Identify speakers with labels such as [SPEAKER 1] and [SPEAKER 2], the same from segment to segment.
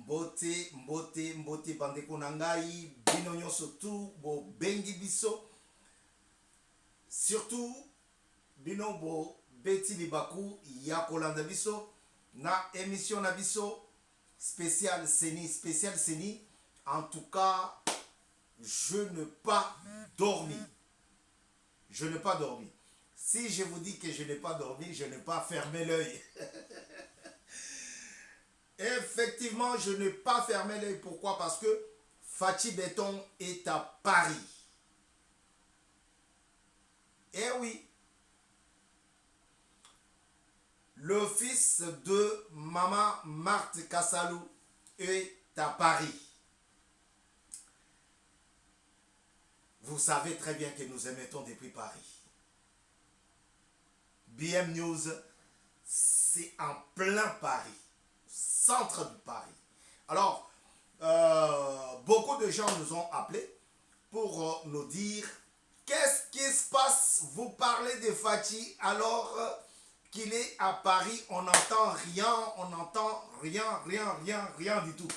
[SPEAKER 1] mbote bandeko na ngai bino nyonso tu bo bengi biso surtout bino bo beti libaku ya kolanda biso na émission na biso spécial Seni. En tout cas, je n'ai pas dormi. Si je vous dis que je n'ai pas dormi, je n'ai pas fermé l'œil. Effectivement, je n'ai pas fermé l'œil. Pourquoi? Parce que Fachi Béton est à Paris. Eh oui. Le fils de Maman Marthe Kassalou est à Paris. Vous savez très bien que nous émettons depuis Paris. BM News, c'est en plein Paris, centre de Paris. Alors, beaucoup de gens nous ont appelés pour nous dire qu'est-ce qui se passe. Vous parlez de Fachi alors qu'il est à Paris, on n'entend rien du tout.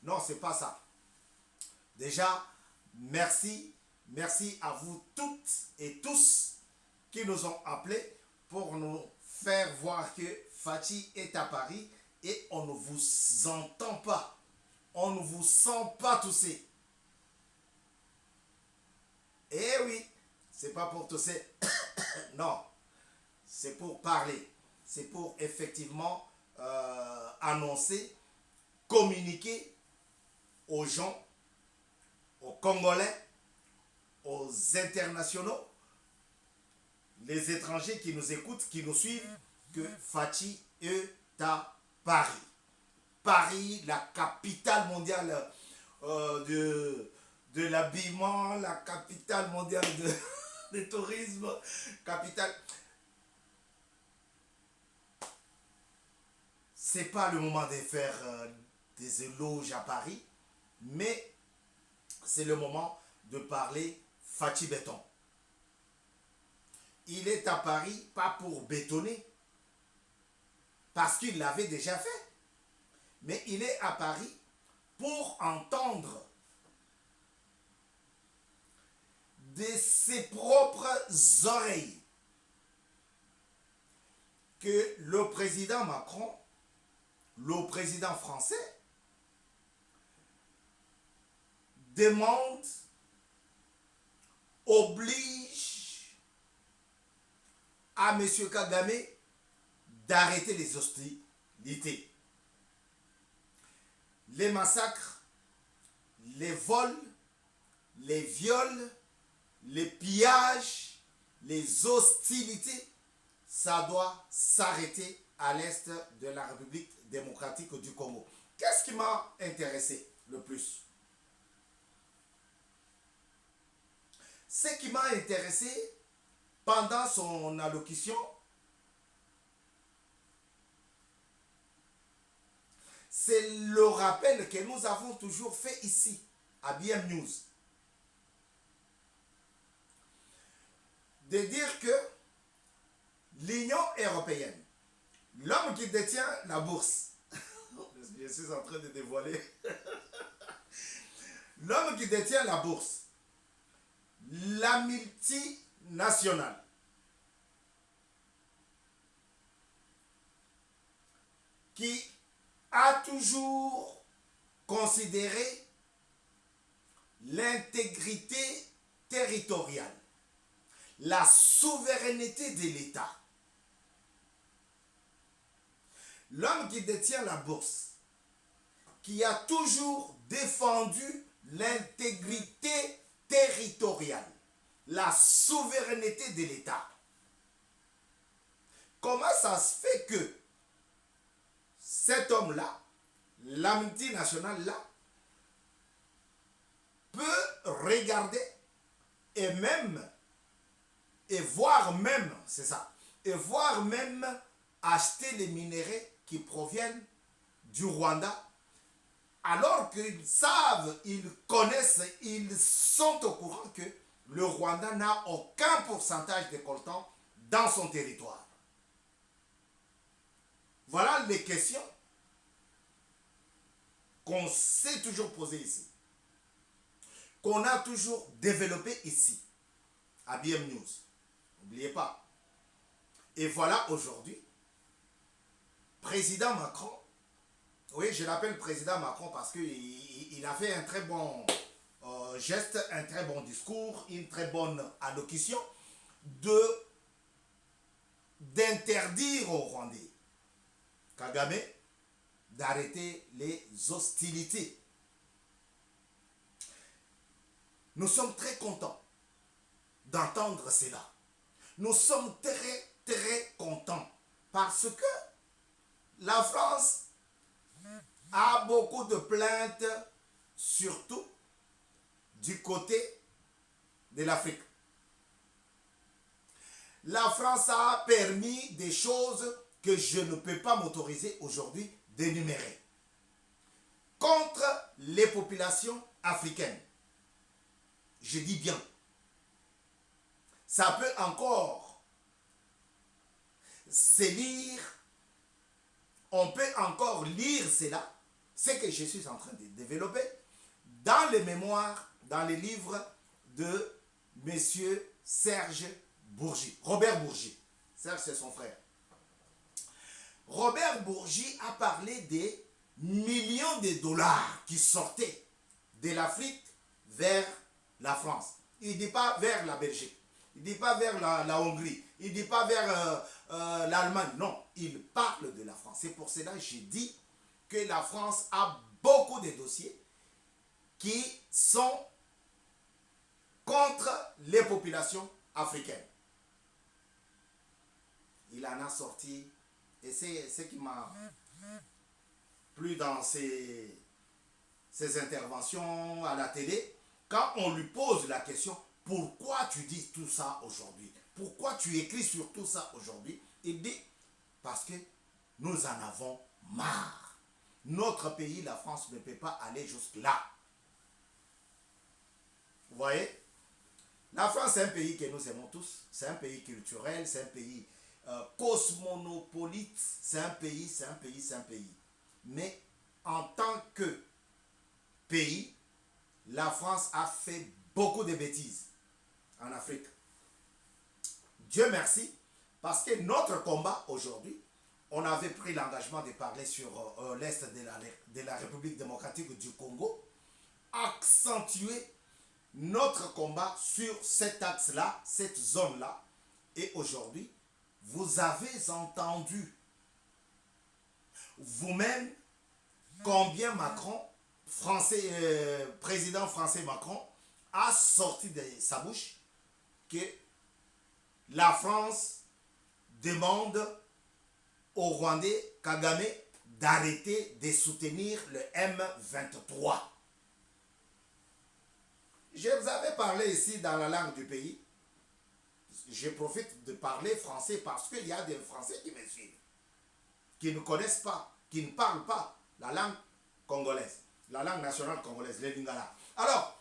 [SPEAKER 1] Non, c'est pas ça. Déjà, merci à vous toutes et tous qui nous ont appelés pour nous faire voir que Fachi est à Paris et on ne vous entend pas. On ne vous sent pas tousser. Eh oui, c'est pas pour tousser. Non, c'est pour parler. C'est pour effectivement annoncer, communiquer aux gens, aux Congolais, aux internationaux, les étrangers qui nous écoutent, qui nous suivent, que Fachi est à Paris. Paris, la capitale mondiale de l'habillement, la capitale mondiale de tourisme, capitale... C'est pas le moment de faire des éloges à Paris, mais c'est le moment de parler Fachi Béton. Il est à Paris, pas pour bétonner, parce qu'il l'avait déjà fait, mais il est à Paris pour entendre de ses propres oreilles que le président Macron, le président français, demande, oblige à M. Kagame d'arrêter les hostilités. Les massacres, les vols, les viols, les pillages, les hostilités, ça doit s'arrêter à l'est de la République démocratique du Congo. Qu'est-ce qui m'a intéressé le plus? Ce qui m'a intéressé pendant son allocution, c'est le rappel que nous avons toujours fait ici, à BM News. De dire que l'Union européenne, l'homme qui détient la bourse, je suis en train de dévoiler, l'homme qui détient la bourse, la multinationale, qui a toujours considéré l'intégrité territoriale, la souveraineté de l'État. L'homme qui détient la bourse, qui a toujours défendu l'intégrité territoriale, la souveraineté de l'État. Comment ça se fait que cet homme-là, la multinationale-là, peut regarder et voir même acheter les minéraux qui proviennent du Rwanda, alors qu'ils savent, ils connaissent, ils sont au courant que le Rwanda n'a aucun pourcentage de coltan dans son territoire. Voilà les questions qu'on s'est toujours posé ici, qu'on a toujours développé ici, à BM News. N'oubliez pas. Et voilà aujourd'hui, président Macron, oui, je l'appelle président Macron parce qu'il a fait un très bon geste, un très bon discours, une très bonne allocution d'interdire aux Rwandais, Kagame, d'arrêter les hostilités. Nous sommes très contents d'entendre cela. Nous sommes très, très contents parce que la France a beaucoup de plaintes, surtout du côté de l'Afrique. La France a permis des choses que je ne peux pas m'autoriser aujourd'hui d'énumérer contre les populations africaines. Je dis bien, ça peut encore se lire, on peut encore lire cela, ce que je suis en train de développer, dans les mémoires, dans les livres de M. Serge Bourgi, Robert Bourgi. Serge, c'est son frère. Robert Bourgi a parlé des millions de dollars qui sortaient de l'Afrique vers la France. Il ne dit pas vers la Belgique. Il ne dit pas vers la Hongrie. Il ne dit pas vers l'Allemagne. Non, il parle de la France. C'est pour cela que j'ai dit que la France a beaucoup de dossiers qui sont contre les populations africaines. Il en a sorti, et c'est ce qui m'a plu dans ses interventions à la télé, quand on lui pose la question, pourquoi tu dis tout ça aujourd'hui? Pourquoi tu écris sur tout ça aujourd'hui? Il dit, parce que nous en avons marre. Notre pays, la France, ne peut pas aller jusque-là. Vous voyez? La France, c'est un pays que nous aimons tous. C'est un pays culturel, c'est un pays cosmopolite. C'est un pays. Mais en tant que pays, la France a fait beaucoup de bêtises en Afrique. Dieu merci, parce que notre combat aujourd'hui, on avait pris l'engagement de parler sur l'Est de la République démocratique du Congo, accentuer notre combat sur cet axe-là, cette zone-là. Et aujourd'hui, vous avez entendu vous-même combien Macron, président français Macron, a sorti de sa bouche que la France demande au Rwandais Kagame d'arrêter de soutenir le M23. Je vous avais parlé ici dans la langue du pays. Je profite de parler français parce qu'il y a des Français qui me suivent, qui ne connaissent pas, qui ne parlent pas la langue congolaise, la langue nationale congolaise, le lingala. Alors,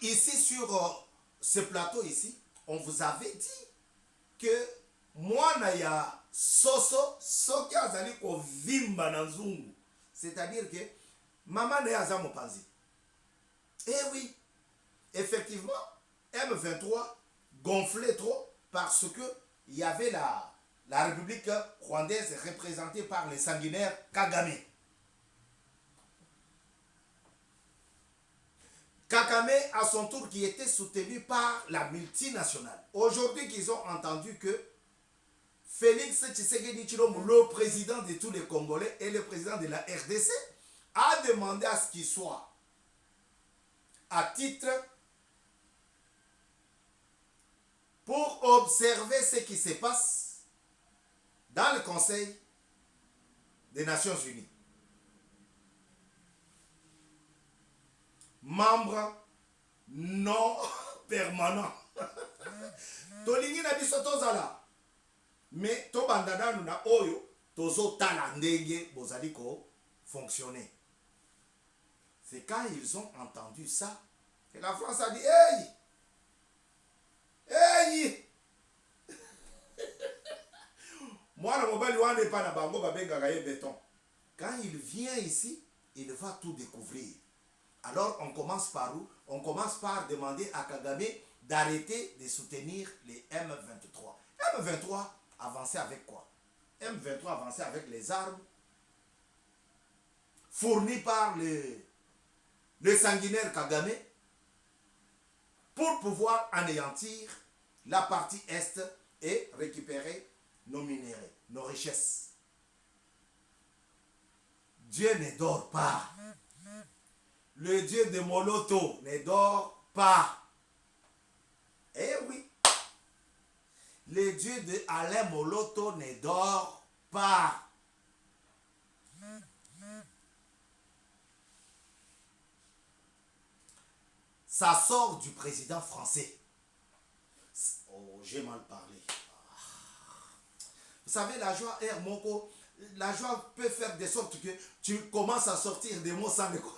[SPEAKER 1] ici sur ce plateau ici, on vous avait dit que moi naya soso soki azali ko vimba na nzungu, c'est-à-dire que maman ne aza mopanzi. Eh oui, effectivement, M23 gonflait trop parce que il y avait la République rwandaise représentée par les sanguinaires Kagame. Kagame, à son tour, qui était soutenu par la multinationale. Aujourd'hui, qu'ils ont entendu que Félix Tshisekedi Tshilombo, le président de tous les Congolais et le président de la RDC, a demandé à ce qu'il soit à titre pour observer ce qui se passe dans le Conseil des Nations Unies. Membre non permanent. Tolingi na biso tozala. Mais tobandana na oyo tozo tala ndenge bozali ko fonctionner. C'est quand ils ont entendu ça que la France a dit hey! Hey! Moi, le mobile wane pa na bango babengaka ye béton. Quand il vient ici, il va tout découvrir. Alors on commence par où? On commence par demander à Kagame d'arrêter de soutenir les M23. M23 avançait avec quoi? M23 avançait avec les armes fournies par le sanguinaire Kagame pour pouvoir anéantir la partie Est et récupérer nos minéraux, nos richesses. Dieu ne dort pas. Le Dieu de Moloto ne dort pas. Eh oui. Le Dieu de Alain Moloto ne dort pas. Ça sort du président français. Oh, j'ai mal parlé. Vous savez, la joie, Moko, la joie peut faire de sorte que tu commences à sortir des mots sans les compter.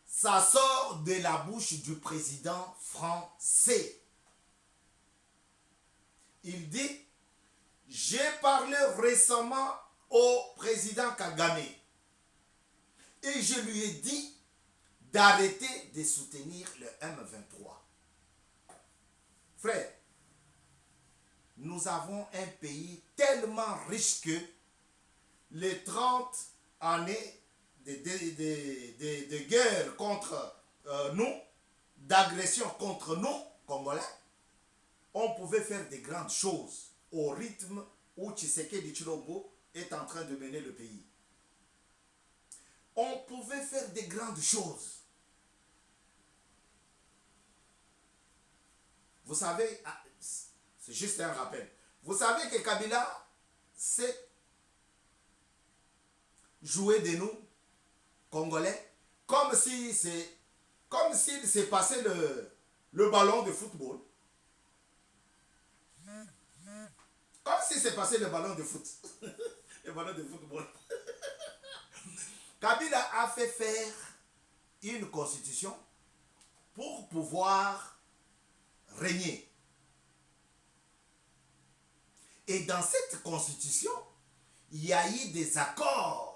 [SPEAKER 1] Ça sort de la bouche du président français. Il dit, j'ai parlé récemment au président Kagame et je lui ai dit d'arrêter de soutenir le M23. Frère, nous avons un pays tellement riche que les 30 années de guerre contre nous, d'agression contre nous, Congolais, on pouvait faire de grandes choses au rythme où Tshisekedi Tshilombo est en train de mener le pays. On pouvait faire de grandes choses. Vous savez, c'est juste un rappel. Vous savez que Kabila s'est joué de nous, Congolais, comme s'il s'est passé le ballon de football. Comme s'il s'est passé le ballon de foot. Le ballon de football. Kabila a fait faire une constitution pour pouvoir régner. Et dans cette constitution, il y a eu des accords.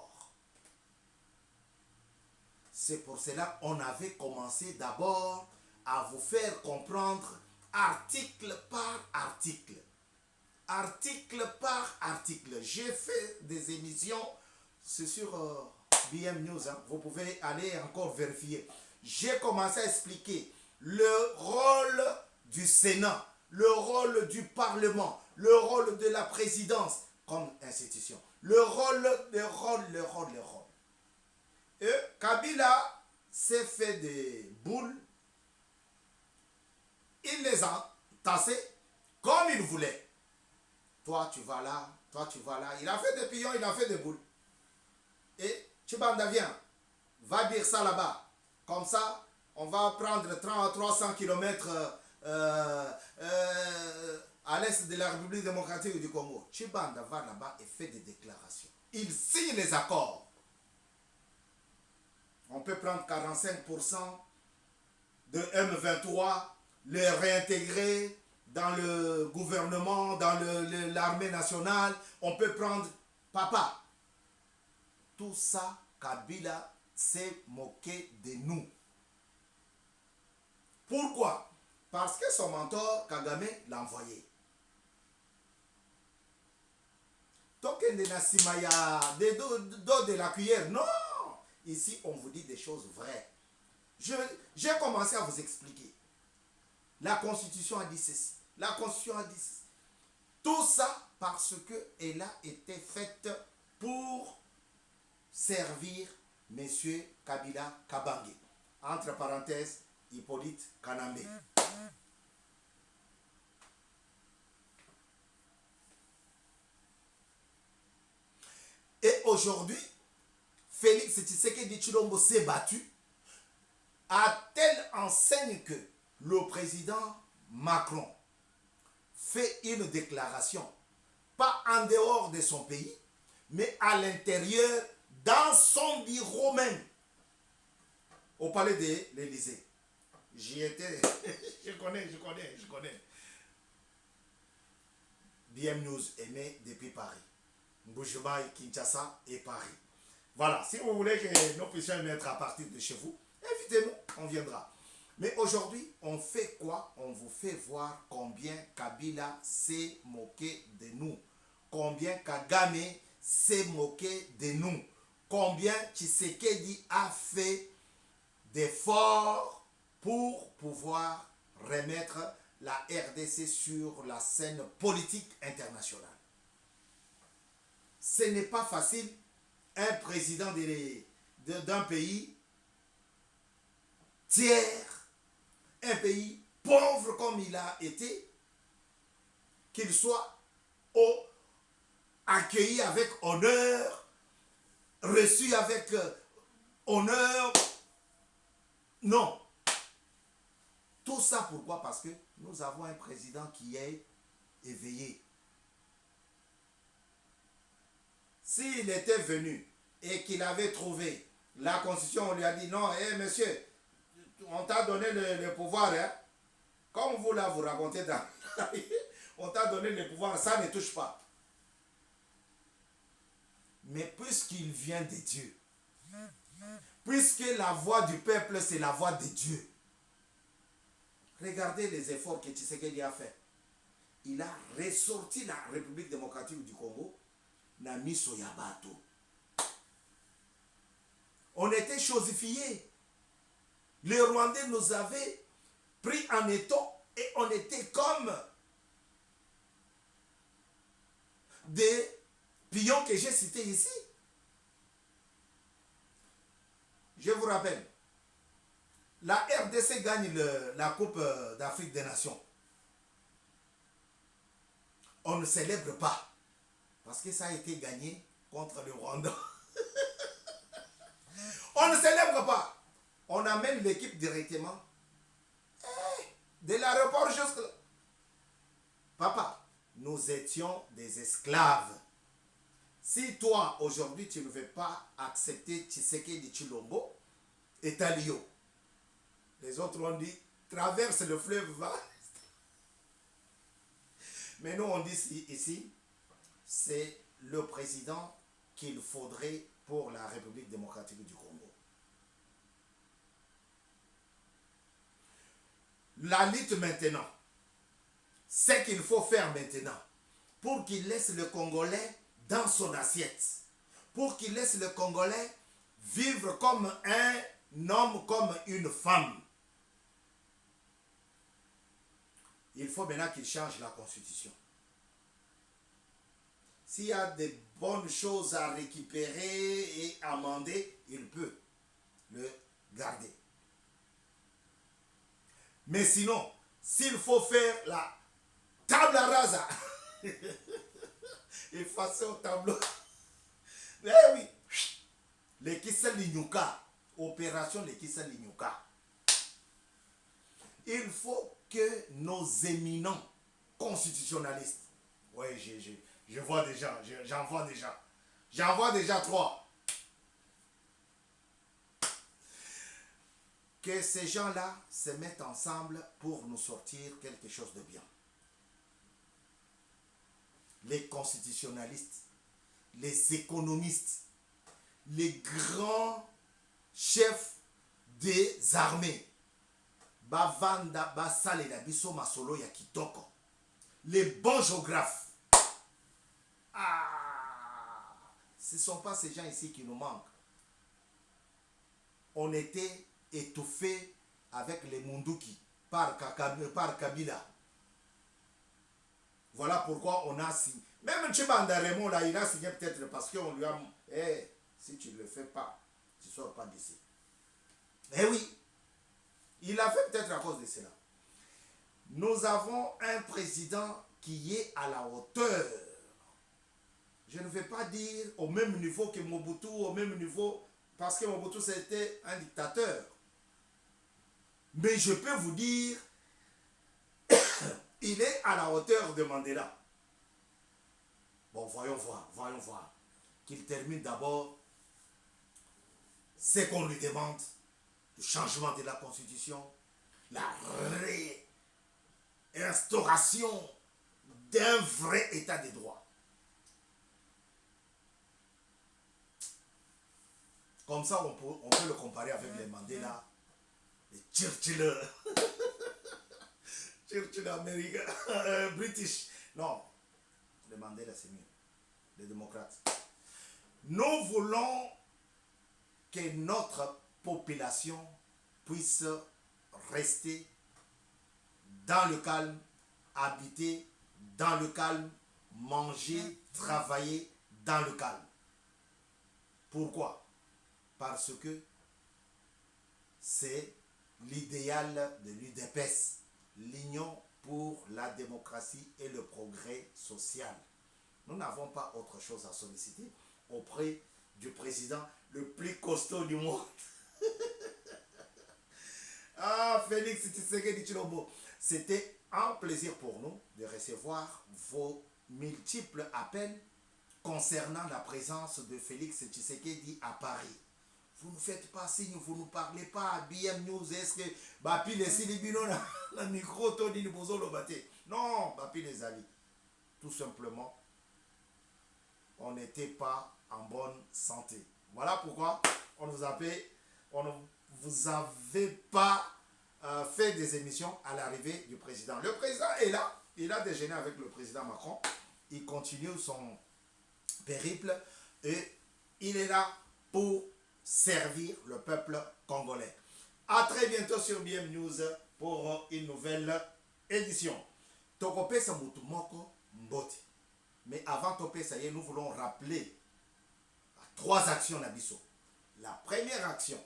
[SPEAKER 1] C'est pour cela qu'on avait commencé d'abord à vous faire comprendre article par article. Article par article. J'ai fait des émissions, c'est sur BM News, hein. Vous pouvez aller encore vérifier. J'ai commencé à expliquer le rôle du Sénat, le rôle du Parlement, le rôle de la présidence comme institution. Le rôle. Et Kabila s'est fait des boules. Il les a tassés comme il voulait. Toi, tu vas là. Toi, tu vas là. Il a fait des pions, il a fait des boules. Et Tshibanda vient. Va dire ça là-bas. Comme ça, on va prendre 300 km à l'est de la République démocratique du Congo. Tshibanda va là-bas et fait des déclarations. Il signe les accords. On peut prendre 45% de M23, les réintégrer dans le gouvernement, dans l'armée nationale. On peut prendre... Papa, tout ça, Kabila s'est moqué de nous. Pourquoi? Parce que son mentor, Kagame, l'a envoyé. Token de Nassimaya, de la cuillère, non! Ici, on vous dit des choses vraies. J'ai commencé à vous expliquer. La Constitution a dit ceci. La Constitution a dit ceci. Tout ça parce qu'elle a été faite pour servir M. Kabila Kabange. Entre parenthèses, Hippolyte Kanambe. Et aujourd'hui, Félix Tshisekedi Tshilombo s'est battu à telle enseigne que le président Macron fait une déclaration, pas en dehors de son pays, mais à l'intérieur, dans son bureau même, au palais de l'Élysée. J'y étais, je connais. BM News aimé depuis Paris. Bujumbura, Kinshasa et Paris. Voilà, si vous voulez que nous puissions mettre à partir de chez vous, invitez-nous, on viendra. Mais aujourd'hui, on fait quoi? On vous fait voir combien Kabila s'est moqué de nous. Combien Kagame s'est moqué de nous. Combien Tshisekedi a fait d'efforts pour pouvoir remettre la RDC sur la scène politique internationale. Ce n'est pas facile, un président d'un pays tiers, un pays pauvre comme il a été, qu'il soit accueilli avec honneur, reçu avec honneur. Non. Tout ça pourquoi? Parce que nous avons un président qui est éveillé. S'il était venu et qu'il avait trouvé la constitution, on lui a dit non, monsieur, on t'a donné le pouvoir, hein? Comme vous là, vous racontez dans on t'a donné le pouvoir, ça ne touche pas. Mais puisqu'il vient de Dieu, puisque la voix du peuple, c'est la voix de Dieu, regardez les efforts que Tshisekedi a fait. Il a ressorti la République démocratique du Congo, Namiso Yabato. On était chosifiés. Les Rwandais nous avaient pris en étau et on était comme des pions que j'ai cités ici. Je vous rappelle, la RDC gagne la Coupe d'Afrique des Nations. On ne célèbre pas parce que ça a été gagné contre le Rwanda. On ne célèbre pas. On amène l'équipe directement de l'aéroport jusque là. Papa, nous étions des esclaves. Si toi, aujourd'hui, tu ne veux pas accepter Tshisekedi Tshilombo et Talio, les autres ont dit, traverse le fleuve, va. Mais nous, on dit ici, c'est le président qu'il faudrait pour la République démocratique du Congo. La lutte maintenant, c'est qu'il faut faire maintenant pour qu'il laisse le Congolais dans son assiette, pour qu'il laisse le Congolais vivre comme un homme, comme une femme. Il faut maintenant qu'il change la constitution. S'il y a des bonnes choses à récupérer et amender, il peut le garder. Mais sinon, s'il faut faire la table rasa, effacer au tableau. Eh oui, les Kissa Linyuka, opération les Kissa Linyuka. Il faut que nos éminents constitutionnalistes, oui, je vois déjà, j'en vois déjà 3. Que ces gens-là se mettent ensemble pour nous sortir quelque chose de bien. Les constitutionnalistes, les économistes, les grands chefs des armées, Bavanda Basale la Biso Masolo ya Kitoko, les bons géographes. Ah, ce ne sont pas ces gens ici qui nous manquent. On était étouffés avec les Munduki par Kabila. Voilà pourquoi on a signé. Même Tchibanda Raymond là, il a signé peut-être parce qu'on lui a dit si tu ne le fais pas, tu ne sors pas d'ici. Eh oui, il l'a fait peut-être à cause de cela. Nous avons un président qui est à la hauteur. Je ne vais pas dire au même niveau que Mobutu, au même niveau, parce que Mobutu c'était un dictateur. Mais je peux vous dire, il est à la hauteur de Mandela. Bon, voyons voir. Qu'il termine d'abord ce qu'on lui demande, le changement de la constitution, la réinstauration d'un vrai état de droit. Comme ça, on peut le comparer avec les Mandela, les Churchill, Churchill américain, British. Non, les Mandela, c'est mieux. Les démocrates. Nous voulons que notre population puisse rester dans le calme, habiter dans le calme, manger, travailler dans le calme. Pourquoi? Parce que c'est l'idéal de l'UDPS, l'Union pour la démocratie et le progrès social. Nous n'avons pas autre chose à solliciter auprès du président le plus costaud du monde. Ah, Félix Tshisekedi Tshilombo. C'était un plaisir pour nous de recevoir vos multiples appels concernant la présence de Félix Tshisekedi à Paris. Vous ne faites pas signe, vous ne parlez pas à BM News. Est-ce que Bapi les Silibino na micro Tony le bozo le bate? Non, Bapi les Ali. Tout simplement, on n'était pas en bonne santé. Voilà pourquoi on ne vous avait pas fait des émissions à l'arrivée du président. Le président est là, il a déjeuné avec le président Macron, il continue son périple et il est là pour servir le peuple congolais. A très bientôt sur BM News pour une nouvelle édition. Tokopesa Mutumoko Mbote. Mais avant Topesa, nous voulons rappeler 3 actions d'Abisso. La première action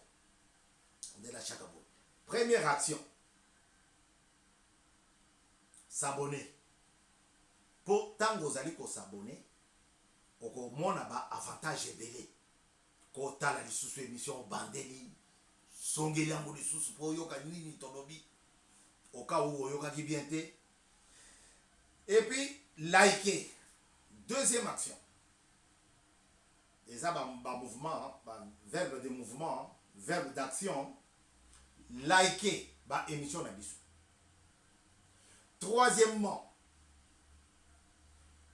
[SPEAKER 1] de la Chakabo. Première action, s'abonner. Pour tant que vous allez s'abonner, on a un avantage belé. Quand tu as la émission Bandeli, Songeli Yango lisusu pour yoka nini tolobi. Au cas où yoka qui bien te. Et puis, liker. Deuxième action. Et ça, un mouvement, verbe de mouvement, verbe d'action. Liker l'émission Nabiso. Troisièmement,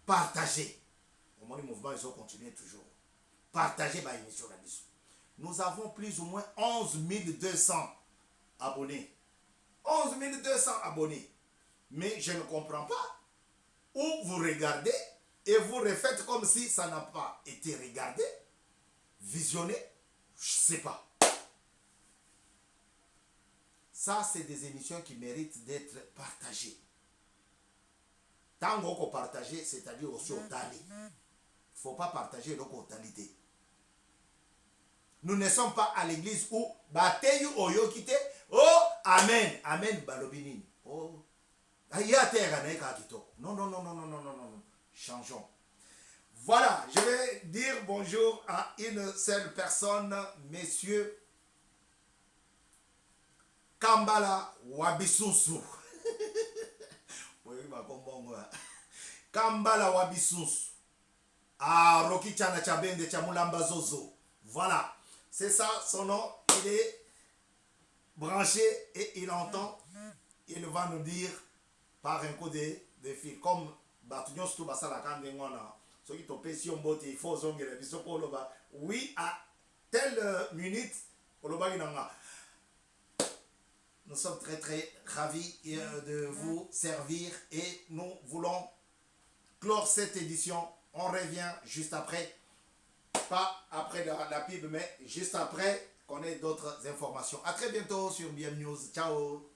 [SPEAKER 1] partager. Au moins, le mouvement, ils ont continué toujours. Partager l'émission Nabiso. Nous avons plus ou moins 11 200 abonnés. 11 200 abonnés. Mais je ne comprends pas. Où vous regardez et vous refaites comme si ça n'a pas été regardé, visionné, je ne sais pas. Ça, c'est des émissions qui méritent d'être partagées. Tant qu'on partage, c'est-à-dire aussi au tali. Il ne faut pas partager donc au talité. Nous ne sommes pas à l'église où Bateyu Oyo Kite. Oh, Amen. Amen, Balobinin. Oh, non, non, non, non, non, non, non, non. Changeons. Voilà, je vais dire bonjour à une seule personne, messieurs Kambala Wabisusu. Kambala Wabisusu. Ah, Roki Chana Chabende Chamulamba Zozo. Voilà, c'est ça son nom. Il est branché et il entend. Il va nous dire par un coup de fil. Comme Batunion Stoubassa la Kandengwana. Ceux qui t'ont si on botte, il faut zonger les bisous pour le bas. Oui, à telle minute, pour le bas, nous sommes très très ravis de vous servir et nous voulons clore cette édition. On revient juste après, pas après la pub, mais juste après qu'on ait d'autres informations. À très bientôt sur BM News. Ciao.